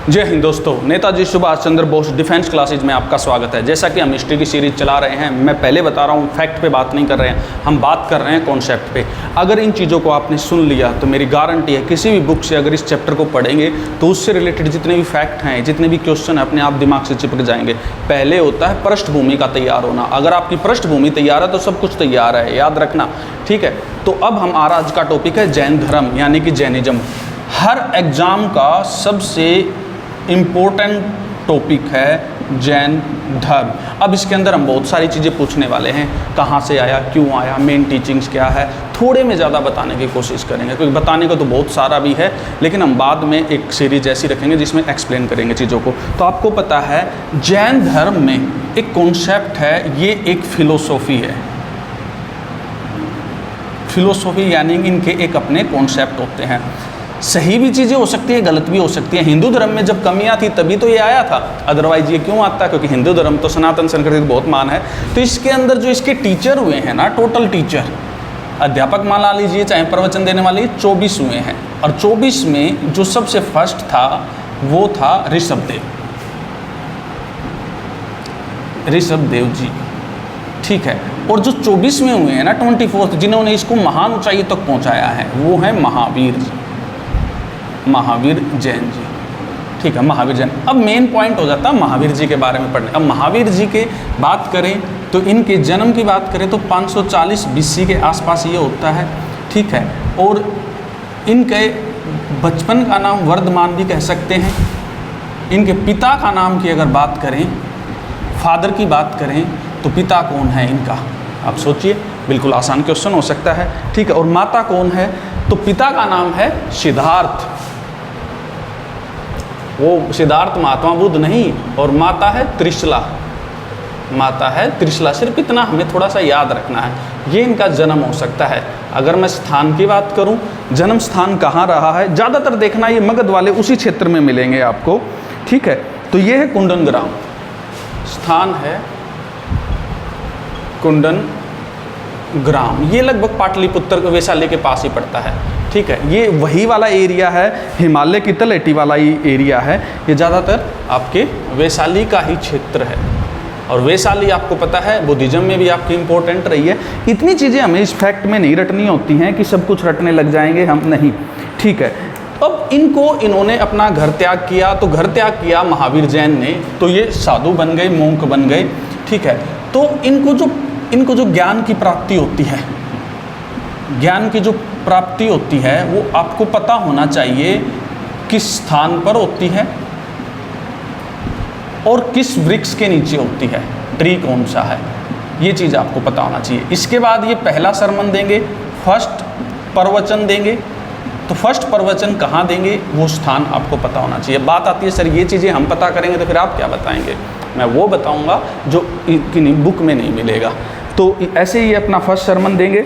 जय हिंद दोस्तों, Netaji Subhash Chandra Bose defence classes में आपका स्वागत है। जैसा कि हम हिस्ट्री की सीरीज चला रहे हैं, मैं पहले बता रहा हूँ, फैक्ट पे बात नहीं कर रहे हैं, हम बात कर रहे हैं कॉन्सेप्ट पे। अगर इन चीज़ों को आपने सुन लिया तो मेरी गारंटी है किसी भी बुक से अगर इस चैप्टर को पढ़ेंगे तो उससे रिलेटेड जितने भी फैक्ट हैं, जितने भी क्वेश्चन हैं, अपने आप दिमाग से चिपक जाएंगे। पहले होता है पृष्ठभूमि का तैयार होना। अगर आपकी पृष्ठभूमि तैयार है तो सब कुछ तैयार है, याद रखना, ठीक है। तो अब हमारा आज का टॉपिक है जैन धर्म यानी कि जैनिज्म। हर एग्जाम का सबसे इम्पोर्टेंट टॉपिक है जैन धर्म। अब इसके अंदर हम बहुत सारी चीज़ें पूछने वाले हैं, कहाँ से आया, क्यों आया, मेन टीचिंग्स क्या है, थोड़े में ज़्यादा बताने की कोशिश करेंगे, क्योंकि बताने को तो बहुत सारा भी है, लेकिन हम बाद में एक सीरीज ऐसी रखेंगे जिसमें एक्सप्लेन करेंगे चीज़ों को। तो आपको पता है जैन धर्म में एक कॉन्सेप्ट है, ये एक फिलोसॉफी है। फिलोसॉफी यानी इनके एक अपने कॉन्सेप्ट होते हैं। सही भी चीज़ें हो सकती है, गलत भी हो सकती है। हिंदू धर्म में जब कमियां थी तभी तो ये आया था, अदरवाइज ये क्यों आता है? क्योंकि हिंदू धर्म तो सनातन संस्कृति बहुत मान है। तो इसके अंदर जो इसके टीचर हुए हैं ना, टोटल टीचर अध्यापक मान लीजिए, चाहे प्रवचन देने वाले, 24 हुए हैं। और 24 में जो सबसे फर्स्ट था वो था ऋषभदेव जी, ठीक है। और जो 24 में हुए हैं ना, 24th, जिन्होंने इसको महान ऊंचाई तक पहुंचाया है, वो है महावीर जी, महावीर जैन जी, ठीक है, महावीर जैन। अब मेन पॉइंट हो जाता है महावीर जी के बारे में पढ़ने। अब महावीर जी के बात करें तो इनके जन्म की बात करें तो 540 BC के आसपास ये होता है, ठीक है। और इनके बचपन का नाम वर्धमान भी कह सकते हैं। इनके पिता का नाम की अगर बात करें, फादर की बात करें, तो पिता कौन है इनका, आप सोचिए, बिल्कुल आसान क्वेश्चन हो सकता है, ठीक है। और माता कौन है? तो पिता का नाम है सिद्धार्थ, वो सिद्धार्थ महात्मा बुद्ध नहीं, और माता है त्रिशला, माता है त्रिशला। सिर्फ इतना हमें थोड़ा सा याद रखना है, ये इनका जन्म हो सकता है। अगर मैं स्थान की बात करूं, जन्म स्थान कहाँ रहा है, ज़्यादातर देखना ये मगध वाले उसी क्षेत्र में मिलेंगे आपको, ठीक है। तो ये है कुंडन ग्राम, स्थान है कुंडन ग्राम। ये लगभग पाटलिपुत्र के वैशाली के पास ही पड़ता है, ठीक है। ये वही वाला एरिया है, हिमालय की तलहटी वाला ही एरिया है। ये ज़्यादातर आपके वैशाली का ही क्षेत्र है। और वैशाली आपको पता है बुद्धिज्म में भी आपकी इम्पोर्टेंट रही है। इतनी चीज़ें हमें इस फैक्ट में नहीं रटनी होती हैं कि सब कुछ रटने लग जाएंगे हम, नहीं, ठीक है। अब इन्होंने अपना घर त्याग किया, तो घर त्याग किया महावीर जैन ने, तो ये साधु बन गए, मोंक बन गए, ठीक है। तो इनको जो ज्ञान की प्राप्ति होती है, ज्ञान की जो प्राप्ति होती है, वो आपको पता होना चाहिए किस स्थान पर होती है और किस वृक्ष के नीचे होती है, ट्री कौन सा है, ये चीज़ आपको पता होना चाहिए। इसके बाद ये पहला सरमन देंगे, फर्स्ट प्रवचन देंगे। तो फर्स्ट प्रवचन कहाँ देंगे, वो स्थान आपको पता होना चाहिए। बात आती है सर ये चीज़ें हम पता करेंगे तो फिर आप क्या बताएंगे? मैं वो बताऊँगा जो किन्हीं बुक में नहीं मिलेगा। तो ऐसे ही अपना फर्स्ट सरमन देंगे।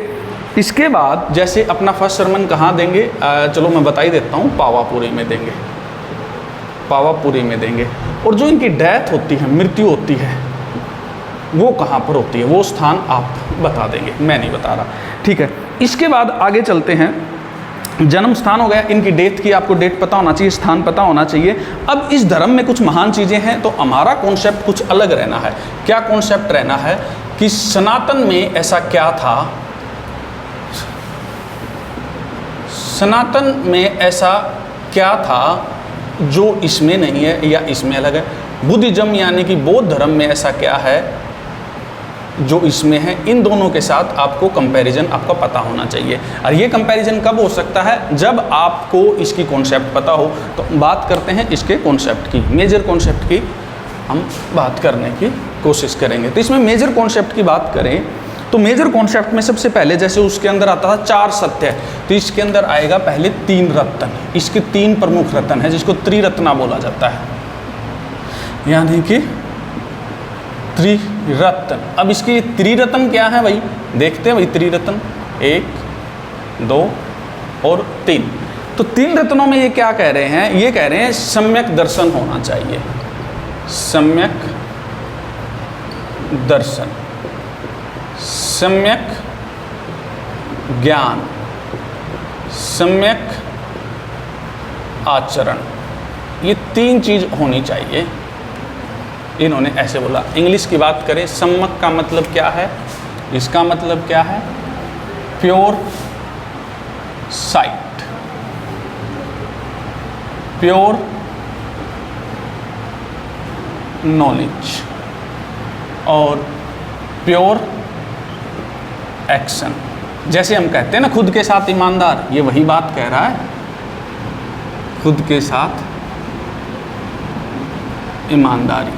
इसके बाद जैसे अपना फर्स्ट सरमन कहाँ देंगे, चलो मैं बता ही देता हूँ, पावापुरी में देंगे, पावापुरी में देंगे। और जो इनकी डेथ होती है, मृत्यु होती है, वो कहाँ पर होती है, वो स्थान आप बता देंगे, मैं नहीं बता रहा, ठीक है। इसके बाद आगे चलते हैं। जन्म स्थान हो गया, इनकी डेथ की आपको डेट पता होना चाहिए, स्थान पता होना चाहिए। अब इस धर्म में कुछ महान चीज़ें हैं, तो हमारा कॉन्सेप्ट कुछ अलग रहना है। क्या कॉन्सेप्ट रहना है कि सनातन में ऐसा क्या था, सनातन में ऐसा क्या था जो इसमें नहीं है या इसमें अलग है। बुद्धिज्म यानी कि बौद्ध धर्म में ऐसा क्या है जो इसमें है। इन दोनों के साथ आपको कंपैरिजन आपका पता होना चाहिए। और ये कंपैरिजन कब हो सकता है? जब आपको इसकी कॉन्सेप्ट पता हो। तो बात करते हैं इसके कॉन्सेप्ट की, मेजर कॉन्सेप्ट की हम बात करने की कोशिश करेंगे। तो इसमें मेजर कॉन्सेप्ट की बात करें तो मेजर कॉन्सेप्ट में सबसे पहले जैसे उसके अंदर आता था 4 सत्य, तो इसके अंदर आएगा पहले 3 रत्न। इसके 3 प्रमुख रत्न है जिसको त्रिरत्ना बोला जाता है, यानी कि त्रिरत्न। अब इसके त्रिरत्न क्या है भाई, देखते हैं भाई। त्रिरत्न 1, 2 और 3। तो 3 रत्नों में ये क्या कह रहे हैं? ये कह रहे हैं सम्यक दर्शन होना चाहिए, सम्यक दर्शन, सम्यक ज्ञान, सम्यक आचरण, ये 3 चीज़ होनी चाहिए। इन्होंने ऐसे बोला। इंग्लिश की बात करें, सम्यक का मतलब क्या है? इसका मतलब क्या है? प्योर साइट, प्योर नॉलेज और प्योर एक्शन। जैसे हम कहते हैं ना खुद के साथ ईमानदार, ये वही बात कह रहा है। खुद के साथ ईमानदारी,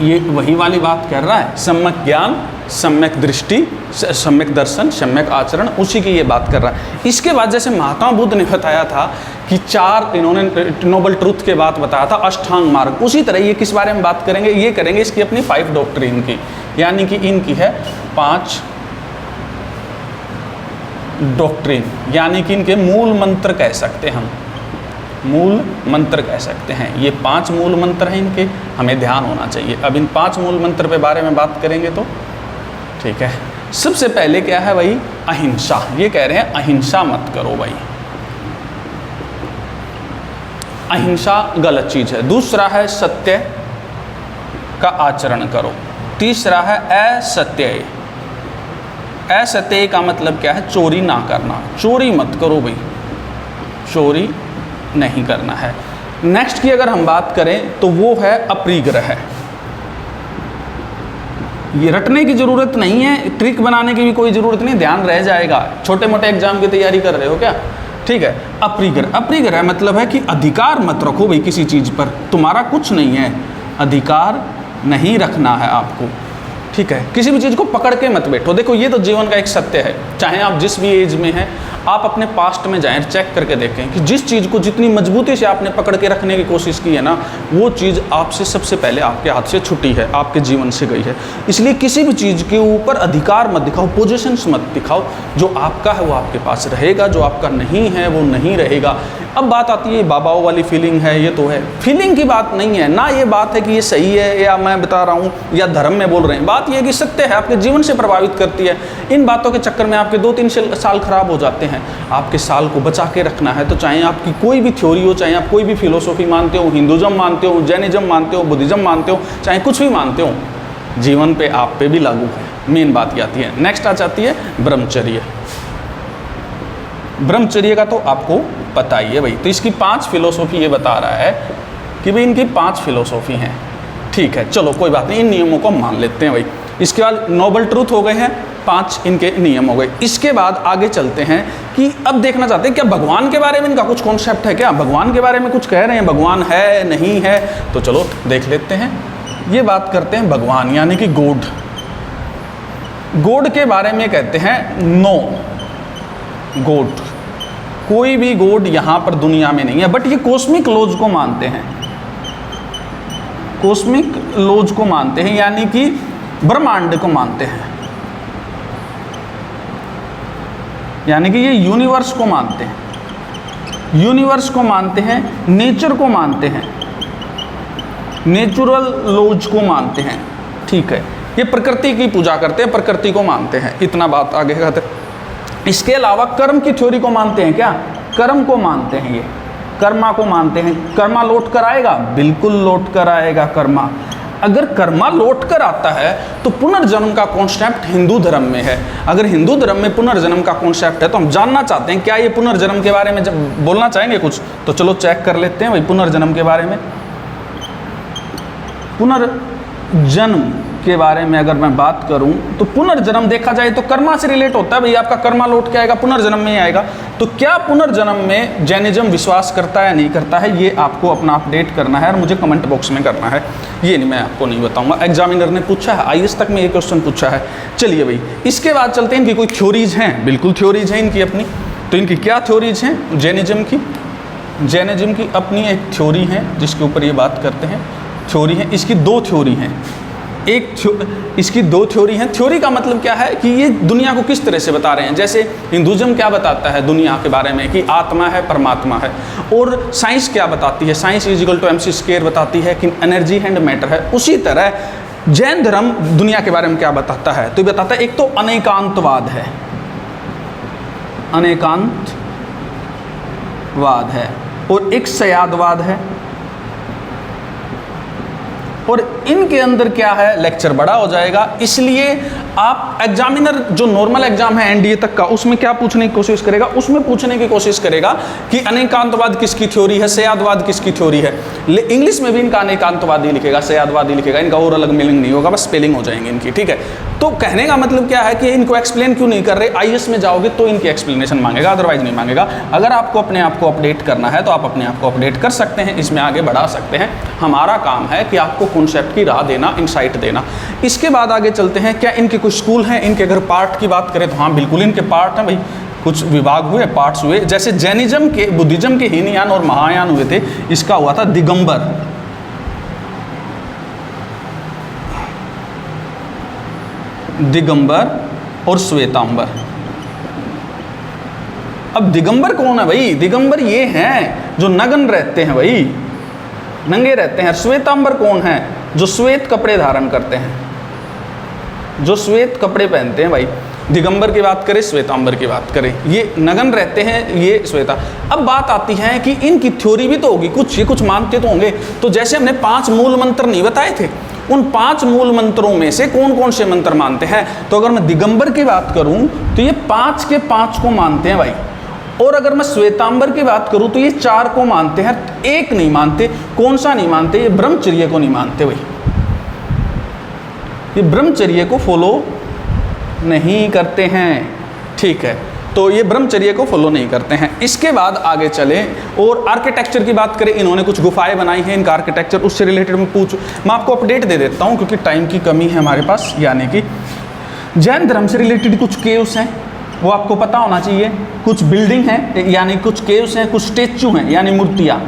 ये वही वाली बात कर रहा है। सम्यक ज्ञान, सम्यक दृष्टि, सम्यक दर्शन, सम्यक आचरण, उसी की ये बात कर रहा है। इसके बाद जैसे महात्मा बुद्ध ने बताया था कि 4 इन्होंने नोबल ट्रूथ के बात बताया था, अष्टांग मार्ग, उसी तरह ये किस बारे में बात करेंगे? ये करेंगे इसकी अपनी 5 डॉक्ट्रिन की, यानी कि इनकी है 5 डॉक्ट्रिन, यानी कि इनके मूल मंत्र कह सकते हैं हम, मूल मंत्र कह सकते हैं। ये 5 मूल मंत्र हैं इनके, हमें ध्यान होना चाहिए। अब इन 5 मूल मंत्र पे बारे में बात करेंगे तो ठीक है। सबसे पहले क्या है भाई? अहिंसा। ये कह रहे हैं अहिंसा मत करो भाई, अहिंसा गलत चीज़ है। दूसरा है सत्य का आचरण करो। तीसरा है असत्य। असत्य का मतलब क्या है? चोरी ना करना, चोरी मत करो भाई, चोरी नहीं करना है। नेक्स्ट की अगर हम बात करें तो वो है अपरिग्रह। ये रटने की ज़रूरत नहीं है, ट्रिक बनाने की भी कोई ज़रूरत नहीं, ध्यान रह जाएगा। छोटे मोटे एग्जाम की तैयारी कर रहे हो क्या? ठीक है। अपरिग्रह, अपरिग्रह मतलब है कि अधिकार मत रखो भाई किसी चीज़ पर, तुम्हारा कुछ नहीं है, अधिकार नहीं रखना है आपको। ठीक है। किसी भी चीज़ को पकड़ के मत बैठो। देखो ये तो जीवन का एक सत्य है, चाहे आप जिस भी एज में हैं, आप अपने पास्ट में जाएं, चेक करके देखें कि जिस चीज़ को जितनी मजबूती से आपने पकड़ के रखने की कोशिश की है ना, वो चीज़ आपसे सबसे पहले आपके हाथ से छुटी है, आपके जीवन से गई है। इसलिए किसी भी चीज़ के ऊपर अधिकार मत दिखाओ, पोजीशंस मत दिखाओ। जो आपका है वो आपके पास रहेगा, जो आपका नहीं है वो नहीं रहेगा। अब बात आती है बाबाओं वाली फीलिंग है, ये तो है, फीलिंग की बात नहीं है ना। ये बात है कि ये सही है या मैं बता रहा हूँ या धर्म में बोल रहे हैं, बात ये है कि सत्य है, आपके जीवन से प्रभावित करती है। इन बातों के चक्कर में आपके 2-3 साल खराब हो जाते हैं। आपके साल को बचा के रखना है तो चाहे आपकी कोई भी थ्योरी हो, चाहे आप कोई भी फिलोसॉफी मानते हो, हिंदुज़म मानते हो, जैनिज़्म मानते हो, बुद्धिज़्म मानते हो, चाहे कुछ भी मानते हो, जीवन पे आप पे भी लागू है। मेन बात ये आती है। नेक्स्ट आ जाती है ब्रह्मचर्य। ब्रह्मचर्य का तो आपको पता ही है भाई। तो इसकी 5 फिलोसॉफी ये बता रहा है कि भाई इनकी 5 फिलोसॉफी हैं। ठीक है, चलो कोई बात नहीं, इन नियमों को मान लेते हैं भाई। इसके बाद नोबल ट्रूथ हो गए हैं, 5 इनके नियम हो गए। इसके बाद आगे चलते हैं कि अब देखना चाहते हैं क्या भगवान के बारे में इनका कुछ कॉन्सेप्ट है, क्या भगवान के बारे में कुछ कह रहे हैं, भगवान है नहीं है, तो चलो देख लेते हैं। ये बात करते हैं भगवान यानी कि गॉड। गॉड के बारे में कहते हैं नो गॉड, कोई भी गॉड यहाँ पर दुनिया में नहीं है। बट ये कॉस्मिक लॉज को मानते हैं, कॉस्मिक लॉज को मानते हैं, यानी कि ब्रह्मांड को मानते हैं, यानी कि ये यूनिवर्स को मानते हैं, यूनिवर्स को मानते हैं, नेचर को मानते हैं, नेचुरल लॉज को मानते हैं। ठीक है, ये प्रकृति की पूजा करते हैं, प्रकृति को मानते हैं। इतना बात आगे कहते हैं। इसके अलावा कर्म की थ्योरी को मानते हैं। क्या? कर्म को मानते हैं, ये कर्मा को मानते हैं। कर्मा लौट कर आएगा, बिल्कुल लौट कर आएगा कर्मा। अगर कर्मा लौट कर आता है तो पुनर्जन्म का कॉन्सेप्ट हिंदू धर्म में है। अगर हिंदू धर्म में पुनर्जन्म का कॉन्सेप्ट है तो हम जानना चाहते हैं क्या ये पुनर्जन्म के बारे में जब बोलना चाहेंगे कुछ, तो चलो चेक कर लेते हैं भाई पुनर्जन्म के बारे में। पुनर्जन्म के बारे में अगर मैं बात करूं तो पुनर्जन्म देखा जाए तो कर्मा से रिलेट होता है भाई, आपका कर्मा लौट के आएगा, पुनर्जन्म में ही आएगा। तो क्या पुनर्जन्म में जैनिज्म विश्वास करता है नहीं करता है, ये आपको अपना अपडेट करना है और मुझे कमेंट बॉक्स में करना है। ये नहीं, मैं आपको नहीं बताऊंगा, एग्जामिनर ने पूछा है, IAS तक में ये क्वेश्चन पूछा है। चलिए भाई, इसके बाद चलते हैं इनकी कोई थ्योरीज हैं। बिल्कुल थ्योरीज हैं इनकी अपनी। तो इनकी क्या थ्योरीज हैं जैनिज्म की? जैनिज्म की अपनी एक थ्योरी है जिसके ऊपर ये बात करते हैं। थ्योरी है, इसकी 2 थ्योरी हैं। इसकी 2 थ्योरी हैं। थ्योरी का मतलब क्या है कि ये दुनिया को किस तरह से बता रहे हैं। जैसे हिंदुज़म क्या बताता है दुनिया के बारे में कि आत्मा है, परमात्मा है। और साइंस क्या बताती है? साइंस =mc² बताती है कि एनर्जी एंड मैटर है। उसी तरह जैन धर्म दुनिया के बारे में क्या बताता है? तो ये बताता है एक तो अनेकांतवाद है, अनेकांतवाद है, और एक सयादवाद है, और इनके अंदर क्या है, लेक्चर बड़ा हो जाएगा। इसलिए आप एग्जामिनर जो नॉर्मल एग्जाम है एनडीए तक का, उसमें क्या पूछने की कोशिश करेगा, उसमें पूछने की कोशिश करेगा कि अनेकांतवाद किसकी थ्योरी है, सयादवाद किसकी थ्योरी है। इंग्लिश में भी इनका अनेकांतवादी लिखेगा, सयादवादी लिखेगा, इनका और अलग मीनिंग नहीं होगा, बस स्पेलिंग हो जाएंगे इनकी, ठीक है। तो कहने का मतलब क्या है कि इनको एक्सप्लेन क्यों नहीं कर रहे, आईएएस में जाओगे तो इनकी एक्सप्लेनेशन मांगेगा, अदरवाइज नहीं मांगेगा। अगर आपको अपने आप को अपडेट करना है तो आप अपने आप को अपडेट कर सकते हैं, इसमें आगे बढ़ा सकते हैं। हमारा काम है कि आपको कॉन्सेप्ट की राह देना, इंसाइट देना। इसके बाद आगे चलते हैं, क्या इनके कुछ स्कूल हैं, इनके अगर पार्ट की बात करें तो हाँ बिल्कुल इनके पार्ट हैं भाई, कुछ विभाग हुए, पार्ट्स हुए। जैसे जैनिज्म के, बुद्धिज्म के हीनयान और महायान हुए थे, इसका हुआ था दिगंबर, दिगंबर और श्वेतांबर। अब दिगंबर कौन है भाई, दिगंबर ये हैं जो नग्न रहते हैं भाई, नंगे रहते हैं। श्वेतांबर कौन है, जो श्वेत कपड़े धारण करते हैं, जो श्वेत कपड़े पहनते हैं भाई। दिगंबर की बात करें, श्वेतांबर की बात करें, ये नग्न रहते हैं, ये श्वेता। अब बात आती है कि इनकी थ्योरी भी तो होगी कुछ, ये कुछ मानते तो होंगे। तो जैसे हमने 5 मूल मंत्र नहीं बताए थे, उन 5 मूल मंत्रों में से कौन कौन से मंत्र मानते हैं। तो अगर मैं दिगंबर की बात करूं तो ये 5 के 5 को मानते हैं भाई, और अगर मैं श्वेतांबर की बात करूं तो ये 4 को मानते हैं, एक नहीं मानते। कौन सा नहीं मानते, ये ब्रह्मचर्य को नहीं मानते भाई, ये ब्रह्मचर्य को फॉलो नहीं करते हैं, ठीक है। तो ये ब्रह्मचर्य को फॉलो नहीं करते हैं। इसके बाद आगे चले और आर्किटेक्चर की बात करें, इन्होंने कुछ गुफाएं बनाई हैं, इनका आर्किटेक्चर उससे रिलेटेड मैं आपको अपडेट दे देता हूं क्योंकि टाइम की कमी है हमारे पास। यानी कि जैन धर्म से रिलेटेड कुछ केव्स हैं, वो आपको पता होना चाहिए। कुछ बिल्डिंग है, यानी कुछ केव्स हैं, कुछ स्टेच्यू हैं यानी मूर्तियाँ,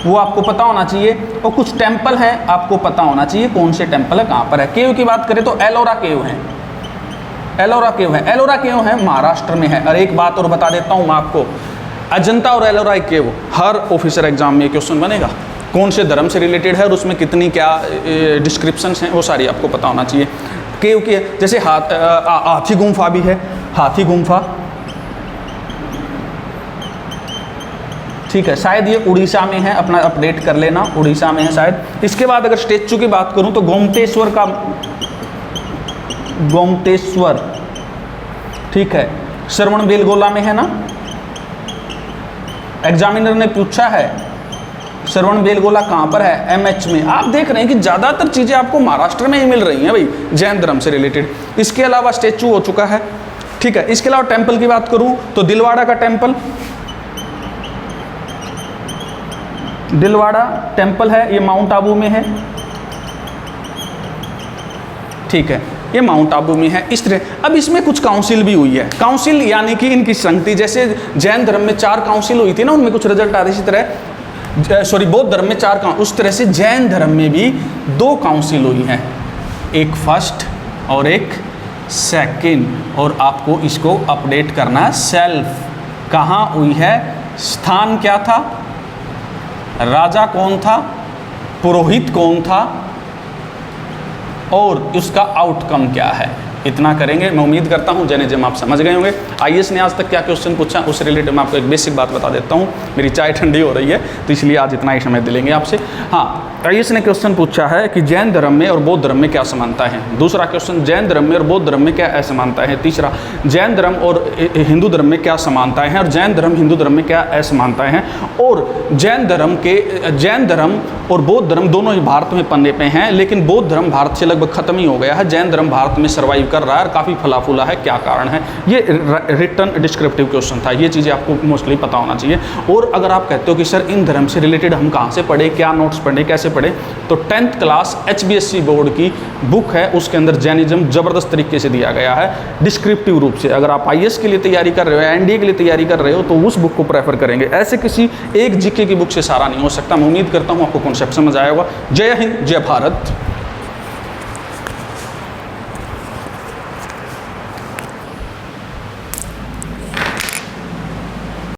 वो आपको पता होना चाहिए। और कुछ टेम्पल है, आपको पता होना चाहिए कौन से टेम्पल है, कहाँ पर है। केव की बात करें तो एलोरा केव है, एलोरा केव है, एलोरा केव है महाराष्ट्र में है। और एक बात और बता देता हूँ मैं आपको, अजंता और एलोरा केव हर ऑफिसर एग्जाम में क्वेश्चन बनेगा, कौन से धर्म से रिलेटेड है और उसमें कितनी क्या डिस्क्रिप्शंस हैं, वो सारी आपको पता होना चाहिए। केव की जैसे हाथी गुम्फा भी है, हाथी गुम्फा, ठीक है, शायद ये उड़ीसा में है, अपना अपडेट कर लेना, उड़ीसा में है शायद। इसके बाद अगर स्टेच्यू की बात करूं तो गोमतेश्वर का, गोमतेश्वर, ठीक है, श्रवणबेलगोला में है ना, एग्जामिनर ने पूछा है श्रवणबेलगोला कहाँ पर है, एमएच में। आप देख रहे हैं कि ज़्यादातर चीज़ें आपको महाराष्ट्र में ही मिल रही हैं भाई, जैन धर्म से रिलेटेड। इसके अलावा स्टेच्यू हो चुका है, ठीक है। इसके अलावा टेम्पल की बात करूं तो दिलवाड़ा का टेम्पल, दिलवाड़ा टेम्पल है, ये माउंट आबू में है, ठीक है, ये माउंट आबू में है। इस तरह अब इसमें कुछ काउंसिल भी हुई है, काउंसिल यानी कि इनकी संगति, जैसे जैन धर्म में 4 काउंसिल हुई थी ना, उनमें कुछ रिजल्ट आ रहे, इसी तरह सॉरी बौद्ध धर्म में 4 उस तरह से जैन धर्म में भी 2 काउंसिल हुई हैं, एक फर्स्ट और एक सेकंड। और आपको इसको अपडेट करना है सेल्फ, कहाँ हुई है, स्थान क्या था, राजा कौन था, पुरोहित कौन था और उसका आउटकम क्या है। इतना करेंगे, मैं उम्मीद करता हूँ जैनिज्म आप समझ गए होंगे। आईएएस ने आज तक क्या क्वेश्चन पूछा उससे रिलेटेड मैं आपको एक बेसिक बात बता देता हूँ। मेरी चाय ठंडी हो रही है तो इसलिए आज इतना ही समय दे लेंगे आपसे। हाँ, आईएएस ने क्वेश्चन पूछा है कि जैन धर्म में और बौद्ध धर्म में क्या समानता है। दूसरा क्वेश्चन, जैन धर्म में और बौद्ध धर्म में क्या असमानता है। तीसरा, जैन धर्म और हिंदू धर्म में क्या समानताएं हैं और जैन धर्म हिंदू धर्म में क्या असमानताएं हैं। और जैन धर्म और बौद्ध धर्म दोनों ही भारत में पन्ने पे हैं, लेकिन बौद्ध धर्म भारत से लगभग खत्म ही हो गया है, जैन धर्म भारत में सर्वाइव कर रहा है और काफ़ी फला फूला है, क्या कारण है। ये रिटर्न डिस्क्रिप्टिव क्वेश्चन था, ये चीज़ें आपको मोस्टली पता होना चाहिए। और अगर आप कहते हो कि सर इन धर्म से रिलेटेड हम कहाँ से पढ़े, क्या नोट्स पढ़े, कैसे पढ़े, तो 10th क्लास HBSC बोर्ड की बुक है, उसके अंदर जैनिज्म ज़बरदस्त तरीके से दिया गया है डिस्क्रिप्टिव रूप से। अगर आप IAS के लिए तैयारी कर रहे हो, एनडीए के लिए तैयारी कर रहे हो, तो उस बुक को प्रेफर करेंगे। ऐसे किसी एक जीके की बुक से सारा नहीं हो सकता। मैं उम्मीद करता हूँ आपको कॉन्सेप्ट समझ आया होगा। जय हिंद, जय भारत।